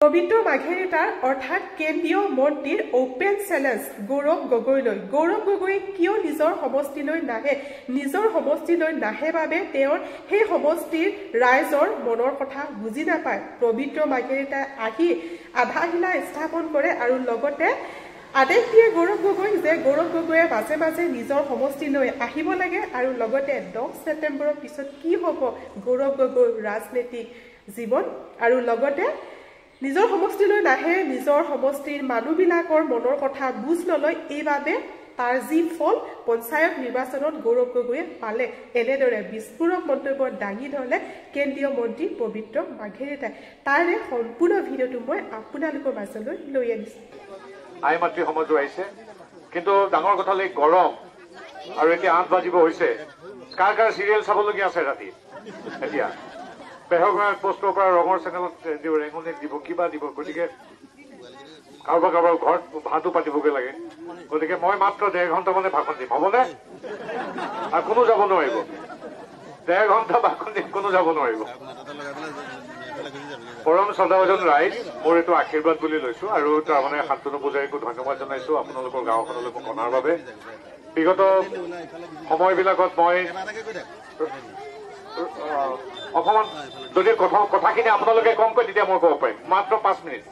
পবিত্ৰ মাঘেৰিটাৰ অৰ্থাৎ কেন্দ্ৰীয় মন্ত্ৰীৰ অপেন চেলেঞ্জ গৌৰৱ গগৈলৈ। গৌৰৱ গগৈ কিয় নিজৰ সমষ্টিলৈ নাহে? নিজৰ সমষ্টিলৈ নাহে বাবে তেওঁৰ সেই সমষ্টিৰ ৰাইজৰ মনৰ কথা বুজি নাপায়। পবিত্ৰ মাঘেৰিটাই আহি আধাৰশিলা স্থাপন কৰে আৰু লগতে আদেশ দিয়ে গৌৰৱ গগৈ যে গৌৰৱ গগৈয়ে মাজে মাজে নিজৰ সমষ্টিলৈ আহিব লাগে আৰু লগতে 10 ছেপ্টেম্বৰৰ পিছত কি হ'ব গৌৰৱ গগৈৰ ৰাজনৈতিক জীৱন আৰু লগতে নিজৰ সমষ্টিলৈ নাহে, নিজৰ সমষ্টিৰ মানুহবিলাকৰ মনৰ কথা বুজ নলয়। এইবাবে তাৰ যি ফল পঞ্চায়ত নিৰ্বাচনত গৌৰৱ গগৈয়ে পালে। এনেদৰে বিস্ফোৰক মন্তব্য দাঙি ধৰিলে কেন্দ্ৰীয় মন্ত্ৰী পবিত্ৰ মাঘেৰিটাই। তাৰে সম্পূৰ্ণ ভিডিঅ'টো মই আপোনালোকৰ মাজলৈ লৈ আনিছোঁ। আই মাতৃ সমাজো আহিছে, কিন্তু ডাঙৰ কথা হ'ল গৰম আৰু এতিয়া 8 বাজিব হৈছে। কাৰ কাৰ চিৰিয়েল চাবলগীয়া আছে ৰাতি? এতিয়া বেহৰগড় পোষ্টৰ পৰা ৰঙৰ চেনেলত ৰেঙনি দিব, কিবা দিব। গতিকে কাৰোবাৰ কাৰোবাৰ ঘৰত ভাতো পাতিবগৈ লাগে। গতিকে মই মাত্ৰ 1.5 ঘণ্টা মানে ভাষণ দিম, হ'বনে? আৰু কোনো যাব নোৱাৰিব। 1.5 ঘণ্টা ভাষণ দিম, কোনো যাব নোৱাৰিব। পৰম শ্ৰদ্ধাভাজন ৰাইজ, মোৰ এইটো আশীৰ্বাদ বুলি লৈছো আৰু তাৰমানে শান্তনু পূজাৰীকো ধন্যবাদ জনাইছো আপোনালোকৰ গাঁওখনলৈ মোক অনাৰ বাবে। বিগত সময়বিলাকত মই অকণমান যদি কথাখিনি আপোনালোকে কম কয় তেতিয়া মই ক'ব পাৰিম। মাত্ৰ 5 মিনিট।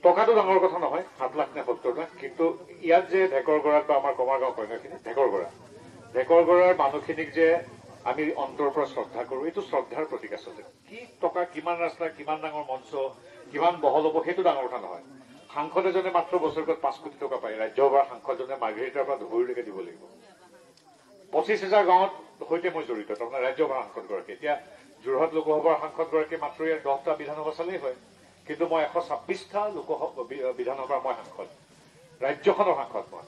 টকাটো ডাঙৰ কথা নহয়, 7 লাখ নে 70 লাখ, কিন্তু ইয়াত যে ঢেকৰগড়াত বা আমাৰ কমাৰগাঁও কইনাখিনি ঢেকৰগড়াৰ মানুহখিনিক যে আমি অন্তৰৰ পৰা শ্ৰদ্ধা কৰো, এইটো শ্ৰদ্ধাৰ প্ৰতীক আচলতে। কি টকা, কিমান ৰাস্তা, কিমান ডাঙৰ মঞ্চ, কিমান বহল হ'ব সেইটো ডাঙৰ কথা নহয়। সাংসদ এজনে মাত্ৰ বছৰেকত 5 কোটি টকা পায়। ৰাজ্যসভাৰ সাংসদজনে মাৰ্ঘেৰিটাৰ পৰা ধুবুৰীলৈকে দিব লাগিব। 25,000 গাঁৱত সৈতে মই জড়িত, তাৰমানে ৰাজ্যসভাৰ সাংসদগৰাকী। এতিয়া যোৰহাট লোকসভাৰ সাংসদগৰাকী মাত্ৰ ইয়াৰ 10টা বিধানসভা চালেই হয়, কিন্তু মই 126টা বিধানসভাৰ মই সাংসদ, ৰাজ্যখনৰ সাংসদ মই।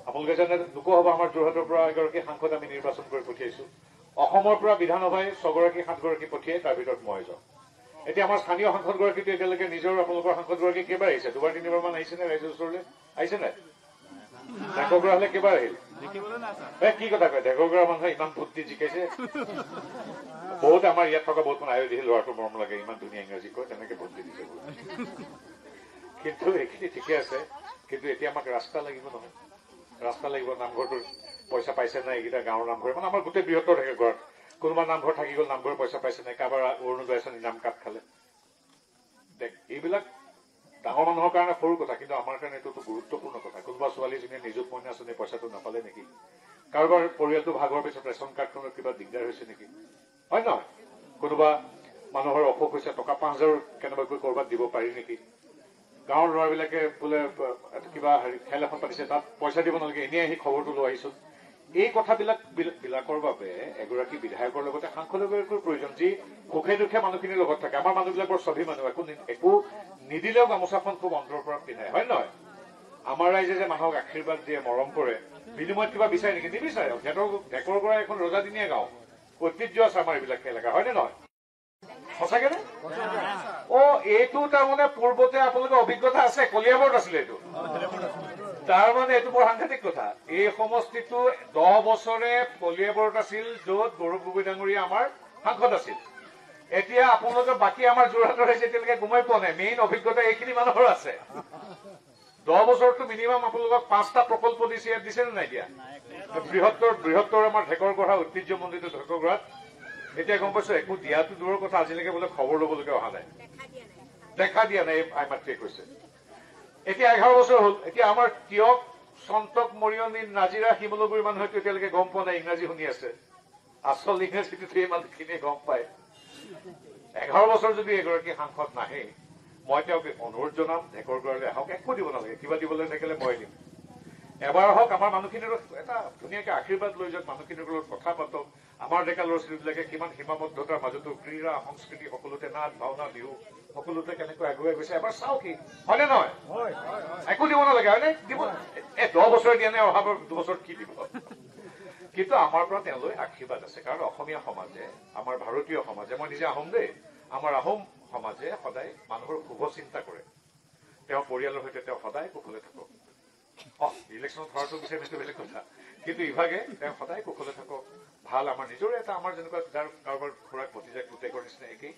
আপোনালোকে জানে লোকসভা আমাৰ যোৰহাটৰ পৰা এগৰাকী সাংসদ আমি নিৰ্বাচন কৰি পঠিয়াইছো। অসমৰ পৰা বিধানসভাই 6 গৰাকী 7 গৰাকী পঠিয়াই, তাৰ ভিতৰত মই এজন। এতিয়া আমাৰ স্থানীয় সাংসদগৰাকীটো এতিয়ালৈকে নিজৰ আপোনালোকৰ সাংসদগৰাকী কেইবাৰ আহিছে? 2-3বাৰ মান আহিছে নে ৰাইজৰ ওচৰলৈ? আহিছে নাই? ঢেকৰগড়া হলে কেইবাৰ আহিল? কি কথা কয়? ঢেকৰগড়াৰ মানুহে ইমান ভোট দি জিকাইছে। বহুত আমাৰ ইয়াত থকা বহুত মানে আয়োধি ল'ৰাটো মৰম লাগে, ইমান ধুনীয়া ইংৰাজী কয়, তেনেকে ভোট দি দিছে। কিন্তু এইখিনি ঠিকে আছে, কিন্তু এতিয়া আমাক ৰাস্তা লাগিব নহয়। ৰাস্তা লাগিব। নামঘৰটোৰ পইচা পাইছে নাই এইকেইটা গাঁৱৰ নামঘৰ, মানে আমাৰ গোটেই বৃহত্তৰ থাকে ঘৰত। কোনোবা নামঘৰ থাকি গ'ল, নামঘৰৰ পইচা পাইছে নাই, কাৰোবাৰ অৰুণোদয় আঁচনি নাম কাট খালে। এইবিলাক ডাঙৰ মানুহৰ কাৰণে সৰু কথা, কিন্তু আমাৰ কাৰণে এইটোতো গুৰুত্বপূৰ্ণ কথা। কোনোবা ছোৱালীজনীয়ে নিযুত মইনা আঁচনি পইচাটো নাপালে নেকি? কাৰোবাৰ পৰিয়ালটো ভাগৰ পিছত ৰেচন কাৰ্ডখনৰ কিবা দিগদাৰ হৈছে নেকি? হয় নহয়? কোনোবা মানুহৰ অসুখ হৈছে, টকা 5,000 কেনেবাকৈ কৰবাত দিব পাৰি নেকি? গাঁৱৰ ল'ৰাবিলাকে বোলে কিবা খেল এখন পাতিছে, তাত পইচা দিব নালাগে, এনেই আহি খবৰটো লৈ আহিছো। এই কথাবিলাকৰ বাবে এগৰাকী বিধায়কৰ লগতে সাংসদগৰাকীৰ প্ৰয়োজন, যি সুখে দুখে মানুহখিনিৰ লগত থাকে। আমাৰ মানুহবিলাকৰ ছবি মানুহ, একো নিদিলেও গামোচাখন খুব অন্তৰৰ পৰা পিন্ধায়, হয় নহয়? আমাৰ ৰাইজে যে মানুহক আশীৰ্বাদ দিয়ে, মৰম কৰে, বিনিময়ত কিবা বিচাৰে নেকি? নিবিচাৰে। ঢেকৰগড়া এখন ৰজাদিনীয়া গাঁও, ঐতিহ্য আছে আমাৰ এইবিলাক এলেকা, হয়নে নহয়? সঁচাকে নে? এইটো তাৰমানে পূৰ্বতে আপোনালোকৰ অভিজ্ঞতা আছে, কলিয়াবৰত আছিলে এইটো। তাৰমানে এইটো বৰ সাংঘাতিক কথা। এই সমষ্টিটো 10 বছৰে কলিয়াবৰত আছিল, য'ত গৌৰৱ গগৈ ডাঙৰীয়া আমাৰ সাংসদ আছিল। এতিয়া আপোনালোকে বাকী আমাৰ যোৰহাটৰ ৰাইজে এতিয়ালৈকে গমাই পোৱা নাই। মেইন অভিজ্ঞতা এইখিনি মানুহৰ আছে। 10 বছৰতো মিনিমাম আপোনালোকক 5টা প্ৰকল্প দিছে, ইয়াত দিছে নে নাই? দিয়া বৃহত্তৰ আমাৰ ঢেকৰগড়া ঐতিহ্যমণ্ডিত ঢেকৰগড়াত এতিয়া গম পাইছো একো দিয়াটো দূৰৰ কথা, আজিলৈকে বোলে খবৰ ল'বলৈকে অহা নাই, দেখা দিয়া নাই, আই মাতৃয়ে কৈছে। এতিয়া 11 বছৰ হ'ল। এতিয়া আমাৰ তিয়ক, চন্তক, মৰিয়নী, নাজিৰা, শিমলুগুৰিৰ মানুহেতো এতিয়ালৈকে গম পোৱা নাই, ইংৰাজী শুনি আছে। আচল ইংৰাজীটো এই মানুহখিনিয়ে গম পায়। 11 বছৰ যদি এগৰাকী সাংসদ নাহে, মই তেওঁক অনুৰোধ জনাম, ঢেকৰগড়ালৈ আহক। একো দিব নালাগে, কিবা দিবলৈ থাকিলে মই দিম। এবাৰ আহক, আমাৰ মানুহখিনিৰ এটা ধুনীয়াকে আশীৰ্বাদ লৈ যাওক, মানুহখিনিৰ লগত কথা পাতক। আমাৰ ডেকা ল'ৰা ছোৱালীবিলাকে কিমান সীমাবদ্ধতাৰ মাজতো ক্ৰীড়া, সংস্কৃতি সকলোতে, নাচ, ভাওনা, বিহু সকলোতে কেনেকৈ আগুৱাই গৈছে এবাৰ চাওক। হয়নে নহয়? একো দিব নালাগে, হয়নে? দিব 10 বছৰ দিয়া নাই, অহা 2 বছৰত কি দিব? কিন্তু আমাৰ পৰা তেওঁলৈ আশীৰ্বাদ আছে, কাৰণ অসমীয়া সমাজে, আমাৰ ভাৰতীয় সমাজে, মই নিজে আহোম দেই, আমাৰ আহোম সমাজে সদায় মানুহৰ শুভ চিন্তা কৰে। তেওঁৰ পৰিয়ালৰ সৈতে তেওঁ সদায় কুশলে থাকক। ইলেকশ্যনত হৰাটো বিচাৰি বেলেগ কথা, কিন্তু ইভাগে তেওঁ সদায় কুশলে থাকক ভাল আমাৰ নিজৰে এটা আমাৰ যেনেকুৱা যাৰ কাৰোবাৰ খুৰাক ভতিজাক পুতেকৰ নিচিনা একেই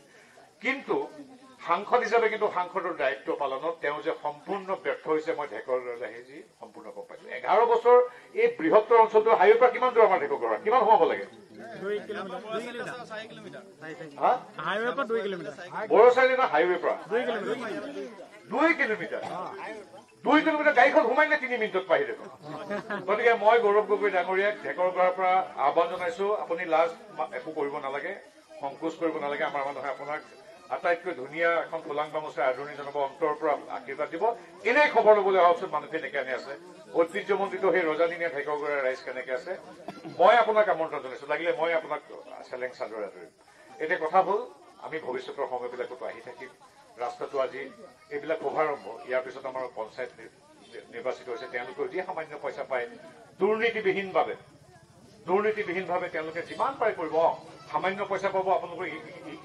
কিন্তু সাংসদ হিচাপে কিন্তু সাংসদৰ দায়িত্ব পালনত তেওঁ যে সম্পূৰ্ণ ব্যৰ্থ হৈছে মই ঢেকৰগড়লৈ আহি যি সম্পূৰ্ণ গম পাইছো 11 বছৰ এই বৃহত্তৰ অঞ্চলটো হাইৱেৰ পৰা কিমান দূৰ আমাৰ ঢেকৰগড় কিমান সোমাব লাগে 2 কিলোমিটাৰ বৰচাৰিলি না হাইৱেৰ পৰা 2 কিলোমিটাৰ 2 কিলোমিটাৰ গাড়ীখন সোমাই নে 3 মিনিটত পাহি দেখোন গতিকে মই গৌৰৱ গগৈ ডাঙৰীয়াক ঢেকৰগড়ৰ পৰা আহ্বান জনাইছো আপুনি লাজ একো কৰিব নালাগে সংকোচ কৰিব নালাগে আমাৰ মানুহে আপোনাক আটাইতকৈ ধুনীয়া এখন খোলাং গামোচা আদৰণি জনাব অন্তৰৰ পৰা আশীৰ্বাদ দিব এনেই খবৰ ল'বলৈ অহাচোন মানুহ কেনেকে আনি আছে ঐতিহ্যমণ্ডিত সেই ৰজাদিনীয়া ঢেকৰগড়ৰ ৰাইজ কেনেকে আছে মই আপোনাক আমন্ত্ৰণ জনাইছো লাগিলে মই আপোনাক চেলেং চাদৰ আদৰিম এতিয়া কথা হ'ল আমি ভৱিষ্যতৰ সময়বিলাকতো আহি থাকিম ৰাস্তাটো আজি এইবিলাক শুভাৰম্ভ ইয়াৰ পিছত আমাৰ পঞ্চায়ত নিৰ্বাচিত হৈছে তেওঁলোকে যি সামান্য পইচা পায় দুৰ্নীতিবিহীনভাৱে তেওঁলোকে যিমান পাৰে কৰিব সামান্য পইচা পাব আপোনালোকৰ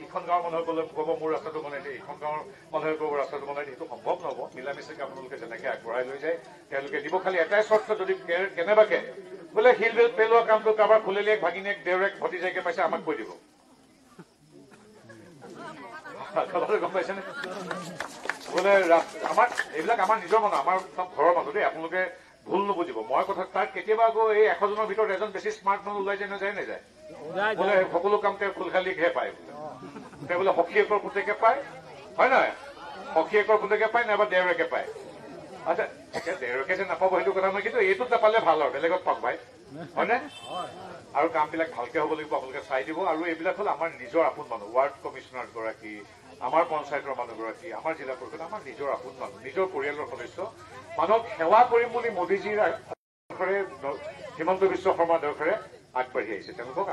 ইখন গাঁৱৰ মানুহে ক'ব মোৰ ৰাস্তাটো বনাই দিয়ে ইখন গাঁৱৰ মানুহে ক'ব ৰাস্তাটো বনাই দিয়ে সেইটো সম্ভৱ নহ'ব মিলামিচাকে আপোনালোকে যেনেকে আগবঢ়াই লৈ যায় তেওঁলোকে দিব খালি এটাই চৰ্ত যদি কেনেবাকে বোলে শিল পেলোৱা কামটো কাৰোবাৰ খুলেলিয়েক ভাগিনীয়েক দেউৰেক ভতিজাকে পাইছে আমাক কৈ দিব গম পাইছেনে বোলে আমাৰ এইবিলাক আমাৰ নিজৰ মানুহ আমাৰ চব ঘৰৰ মানুহ দেই আপোনালোকে ভুল নুবুজিব মই কথা তাক কেতিয়াবা আকৌ এই 100 জনৰ ভিতৰত এজন বেছি স্মাৰ্ট মানুহ ওলাই যায় নাযায় বোলে সকলো কাম তেওঁ খুলখালিকহে পায় তেওঁ বোলে সখীয়েকৰ পুতেকে পায় হয় নহয় সখীয়েকৰ পুতেকে পায় নাইবা দেউৰেকে পায় আচ্ছা দেউৰেকে যে নাপাব সেইটো কথা নহয় কিন্তু এইটোত নাপালে ভাল আৰু বেলেগত পাম পাই হয়নে আৰু কামবিলাক ভালকে হ'ব লাগিব আপোনালোকে চাই দিব আৰু এইবিলাক হ'ল আমাৰ নিজৰ আপোন মানুহ ৱাৰ্ড কমিশ্যনাৰ গৰাকী আমাৰ পঞ্চায়তৰ মানুহগৰাকী আমাৰ জিলা পৰিষদ আমাৰ নিজৰ আপোন মানুহ নিজৰ পৰিয়ালৰ সদস্য মানুহক সেৱা কৰিম বুলি মোদীজীৰ হিমন্ত বিশ্ব শৰ্মা দৰ্শৰে আগবাঢ়ি আহিছে তেওঁলোকক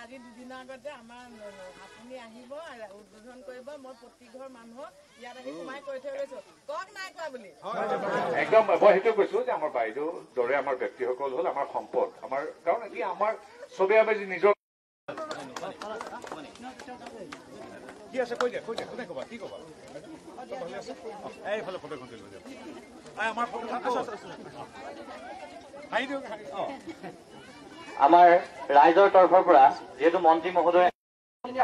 আজি দুদিনৰ আগতে আমাৰ আপুনি আহিব উদ্বোধন কৰিব মই প্ৰতি ঘৰ মানুহক ইয়াত আহি সোমাই কৈ থৈ গৈছো কওক নাই কোৱা বুলি একদম মই সেইটো কৈছো যে আমাৰ বাইদেউ দৰে আমাৰ ব্যক্তিসকল হ'ল আমাৰ সম্পদ আমাৰ কাৰণ এতিয়া আমাৰ চবে আমি নিজৰ কি আছে কৈ দিয়া কোনে ক'বা কি ক'বা এইফালে ফটোখন তুলিব দিয়ক আমাৰ আমাৰ ৰাইজৰ তৰফৰ পৰা যিহেতু মন্ত্ৰী মহোদয়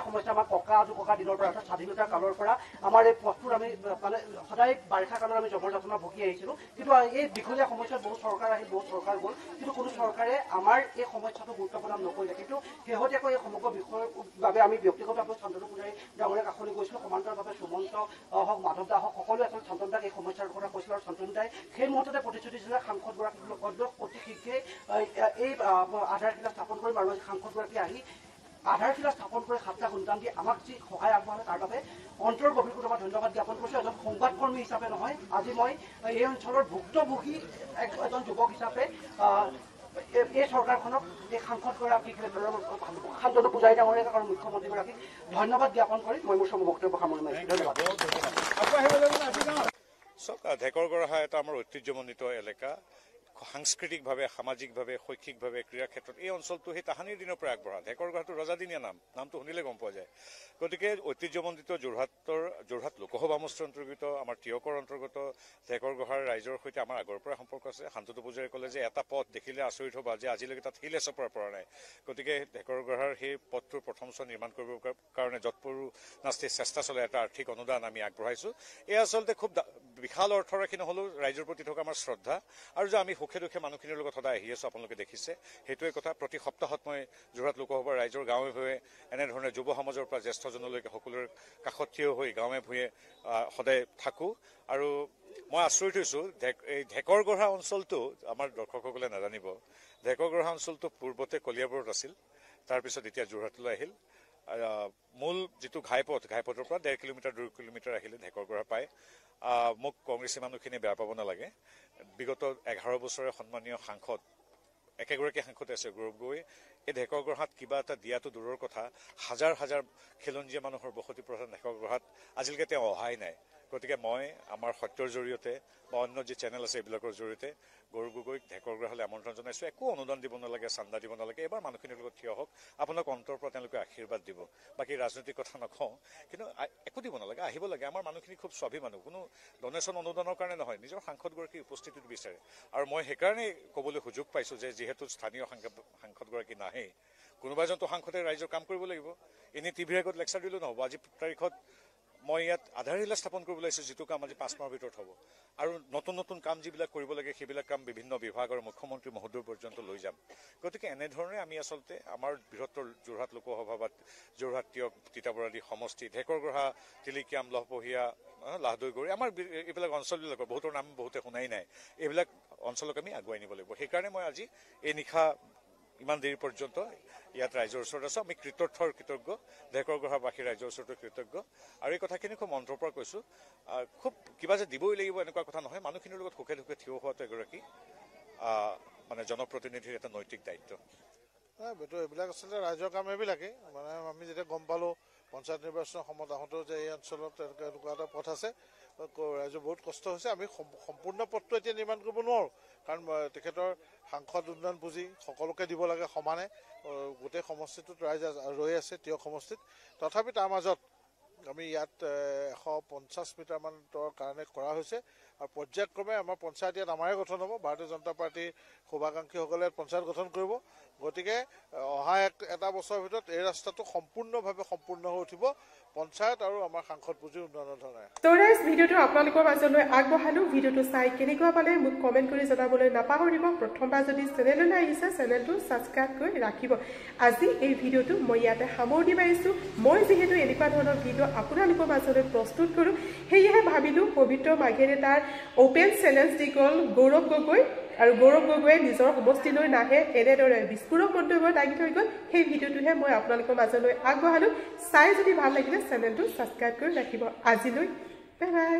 সমস্যা আমাৰ ককা আজু ককা দিনৰ পৰা অৰ্থাৎ স্বাধীনতাৰ কালৰ পৰা আমাৰ এই পথটোৰ আমি মানে সদায় বাৰিষা কালত আমি জবৰ যাতনা ভুগি আহিছিলো কিন্তু এই দীঘলীয়া সমস্যাত বহু চৰকাৰ আহিল বহু চৰকাৰ গ'ল কিন্তু কোনো চৰকাৰে আমাৰ এই সমস্যাটো গুৰুত্ব প্ৰদান নকৰিলে কিন্তু শেহতীয়াকৈ এই সমগ্ৰ বিষয়ৰ বাবে আমি ব্যক্তিগতভাৱে শান্তনু পূজাৰী ডাঙৰীয়াৰ কাষলৈ গৈছিলো সমান্তৰালভাৱে সুমন্ত হওক মাধৱ দা হওক সকলোৱে এখন শান্তনু দাক এই সমস্যাৰ কথা কৈছিল আৰু শান্তনু দাই সেই মুহূৰ্ততে প্ৰতিশ্ৰুতি দিলে সাংসদগৰাকীক লগত অতি শীঘ্ৰে এই আধাৰশিলা স্থাপন কৰিম আৰু সাংসদগৰাকী আহি আধাৰশিলা স্থাপন কৰি 7টা সন্তান দি আমাক যি সহায় আগবঢ়ালে তাৰ বাবে অন্তৰ গভীৰতা ধন্যবাদ জ্ঞাপন কৰিছোঁ এজন সংবাদকৰ্মী হিচাপে নহয় আজি মই এই অঞ্চলৰ ভুক্তভোগী এজন যুৱক হিচাপে এই চৰকাৰখনক এই সাংসদগৰাকীক শান্তনু পূজাৰী ডাঙৰীয়াক আৰু মুখ্যমন্ত্ৰীগৰাকীক ধন্যবাদ জ্ঞাপন কৰি মই মোৰ বক্তব্য সামৰণি মাৰিছোঁ ধন্যবাদ ঢেকৰগড় এটা আমাৰ ঐতিহ্যমণ্ডিত এলেকা সাংস্কৃতিকভাৱে সামাজিকভাৱে শৈক্ষিকভাৱে ক্ৰীড়া ক্ষেত্ৰত এই অঞ্চলটো সেই তাহানিৰ দিনৰ পৰা আগবঢ়া ঢেকৰগড়টো ৰজাদিনীয়া নামটো শুনিলে গম পোৱা যায় গতিকে ঐতিহ্যমণ্ডিত যোৰহাট লোকসভা সমষ্টিৰ অন্তৰ্গত আমাৰ টিয়কৰ অন্তৰ্গত ঢেকৰগড়ৰ ৰাইজৰ সৈতে আমাৰ আগৰ পৰা সম্পৰ্ক আছে শান্তনু পূজাৰীয়ে ক'লে যে এটা পথ দেখিলে আচৰিত হ'ব যে আজিলৈকে তাত শিলে চপৰা পৰা নাই গতিকে ঢেকৰগড়ৰ সেই পথটোৰ প্ৰথম চৰ নিৰ্মাণ কৰিবৰ কাৰণে যৎপৰো নাস্তি চেষ্টা চলাই এটা আৰ্থিক অনুদান আমি আগবঢ়াইছোঁ এই আচলতে খুব বিশাল অৰ্থৰাশি নহ'লেও ৰাইজৰ প্ৰতি থকা আমাৰ শ্ৰদ্ধা আৰু যে আমি সুখে দুখে মানুহখিনিৰ লগত সদায় আহি আছোঁ আপোনালোকে দেখিছে সেইটোৱে কথা প্ৰতি সপ্তাহত মই যোৰহাট লোকসভাৰ ৰাইজৰ গাঁৱে ভূঞে এনেধৰণে যুৱ সমাজৰ পৰা জ্যেষ্ঠজনলৈকে সকলোৰে কাষত থিয় হৈ গাঁৱে ভূঞে সদায় থাকোঁ আৰু মই আচৰিত হৈছোঁ এই ঢেকৰগড়া অঞ্চলটো আমাৰ দৰ্শকসকলে নাজানিব ঢেকৰগড়া অঞ্চলটো পূৰ্বতে কলিয়াবৰত আছিল তাৰপিছত এতিয়া যোৰহাটলৈ আহিল মূল যিটো ঘাইপথৰ পৰা 1.5 কিলোমিটাৰ 2 কিলোমিটাৰ আহিলে ঢেকৰগড়া পায় মোক কংগ্ৰেছী মানুহখিনি বেয়া পাব নালাগে বিগত 11 বছৰে সন্মানীয় সাংসদ একেগৰাকী সাংসদ আছে গৌৰৱ গগৈ এই ঢেকৰগড়াত কিবা এটা দিয়াটো দূৰৰ কথা হাজাৰ হাজাৰ খিলঞ্জীয়া মানুহৰ বসতি প্ৰধান ঢেকৰগড়াত আজিলৈকে তেওঁ অহাই নাই গতিকে মই আমাৰ সত্যৰ জৰিয়তে বা অন্য যি চেনেল আছে এইবিলাকৰ জৰিয়তে গৌৰৱ গগৈক ঢেকৰগড়ালৈ আমন্ত্ৰণ জনাইছোঁ। একো অনুদান দিব নালাগে, চান্দা দিব নালাগে। এইবাৰ মানুহখিনিৰ লগত থিয় হওক, আপোনাক অন্তৰৰ পৰা তেওঁলোকে আশীৰ্বাদ দিব। বাকী ৰাজনৈতিক কথা নকওঁ, কিন্তু একো দিব নালাগে, আহিব লাগে। আমাৰ মানুহখিনি খুব স্বাভিমানী, কোনো ডনেশ্যন অনুদানৰ কাৰণে নহয়, নিজৰ সাংসদগৰাকীৰ উপস্থিতিত বিচাৰে। আৰু মই সেইকাৰণে ক'বলৈ সুযোগ পাইছোঁ যে যিহেতু স্থানীয় সাংসদগৰাকী নাহে, কোনোবা এজনটো সাংসদে ৰাইজৰ কাম কৰিব লাগিব। এনেই টিভিৰ আগত লেকচাৰ দিলেও নহ'ব। আজি তাৰিখত মই ইয়াত আধাৰশিলা স্থাপন কৰিবলৈ আহিছোঁ, যিটো কাম আজি 5 মাহৰ ভিতৰত হ'ব। আৰু নতুন নতুন কাম যিবিলাক কৰিব লাগে সেইবিলাক কাম বিভিন্ন বিভাগৰ মুখ্যমন্ত্ৰী মহোদয় পৰ্যন্ত লৈ যাম। গতিকে এনেধৰণে আমি আচলতে আমাৰ বৃহত্তৰ যোৰহাট লোকসভা বা যোৰহাট তিয়ক তিতাবৰাদি সমষ্টি, ঢেকৰগড়া, তিলিকিয়াম, লহপহীয়া, লাহদৈগুৰি, আমাৰ এইবিলাক অঞ্চলবিলাকৰ বহুতৰ নাম বহুতে শুনাই নাই, এইবিলাক অঞ্চলক আমি আগুৱাই নিব লাগিব। সেইকাৰণে মই আজি এই নিশা ইমান দেৰি পৰ্যন্ত ইয়াত ৰাইজৰ ওচৰত আছোঁ। আমি কৃতজ্ঞ, ঢেকৰগড়াবাসী ৰাইজৰ ওচৰতো কৃতজ্ঞ। আৰু এই কথাখিনি খুব মন্ত্ৰৰ পৰা কৈছোঁ। খুব কিবা যে দিবই লাগিব এনেকুৱা কথা নহয়। মানুহখিনিৰ লগত সুখে দুখে থিয় হোৱাটো এগৰাকী মানে জনপ্ৰতিনিধিৰ এটা নৈতিক দায়িত্ব। এইবিলাক আচলতে ৰাইজৰ কাম এইবিলাকেই। মানে আমি যেতিয়া গম পালোঁ পঞ্চায়ত নিৰ্বাচনৰ সময়ত আহোঁতেও যে এই অঞ্চলত এনেকুৱা এটা পথ আছে, ৰাইজৰ বহুত কষ্ট হৈছে। আমি সম্পূৰ্ণ পথটো এতিয়া নিৰ্মাণ কৰিব নোৱাৰোঁ, কাৰণ তেখেতৰ সাংসদ উন্নয়ন পুঁজি সকলোকে দিব লাগে সমানে। গোটেই সমষ্টিটোত ৰাইজ ৰৈ আছে, তিয়ক সমষ্টিত। তথাপি তাৰ মাজত আমি ইয়াত 150 মিটাৰমানৰ কাৰণে কৰা হৈছে। আৰু পৰ্যায়ক্ৰমে আমাৰ পঞ্চায়ত ইয়াত আমাৰে গঠন হ'ব। ভাৰতীয় জনতা পাৰ্টীৰ শুভাকাংক্ষীসকলে পঞ্চায়ত গঠন কৰিব। গতিকে অহা এটা বছৰৰ ভিতৰত এই ৰাস্তাটো সম্পূৰ্ণভাৱে সম্পূৰ্ণ হৈ উঠিব, পঞ্চায়ত আৰু আমাৰ সাংসদ পুঁজিৰ উন্নয়নৰ ধৰণে। তো ৰাইজ, ভিডিঅ'টো আপোনালোকৰ মাজলৈ আগবঢ়ালোঁ। ভিডিঅ'টো চাই কেনেকুৱা পালে মোক কমেণ্ট কৰি জনাবলৈ নাপাহৰিব। প্ৰথমবাৰ যদি চেনেললৈ আহিছে, চেনেলটো ছাবস্ক্ৰাইব কৰি ৰাখিব। আজি এই ভিডিঅ'টো মই ইয়াতে সামৰণি মাৰিছোঁ। মই যিহেতু এনেকুৱা ধৰণৰ ভিডিঅ' আপোনালোকৰ মাজলৈ প্ৰস্তুত কৰোঁ, সেয়েহে ভাবিলোঁ পবিত্ৰ মাঘেৰে তাৰ অ'পেন চেলেঞ্জ দি গ'ল গৌৰৱ গগৈ। আৰু গৌৰৱ গগৈয়ে নিজৰ সমষ্টিলৈ নাহে, এনেদৰে বিস্ফোৰক মন্তব্য দাঙি থৈ গ'ল। সেই ভিডিঅ'টোহে মই আপোনালোকৰ মাজলৈ আগবঢ়ালোঁ। চাই যদি ভাল লাগিলে চেনেলটো ছাবস্ক্ৰাইব কৰি ৰাখিব। আজিলৈ বাই বাই।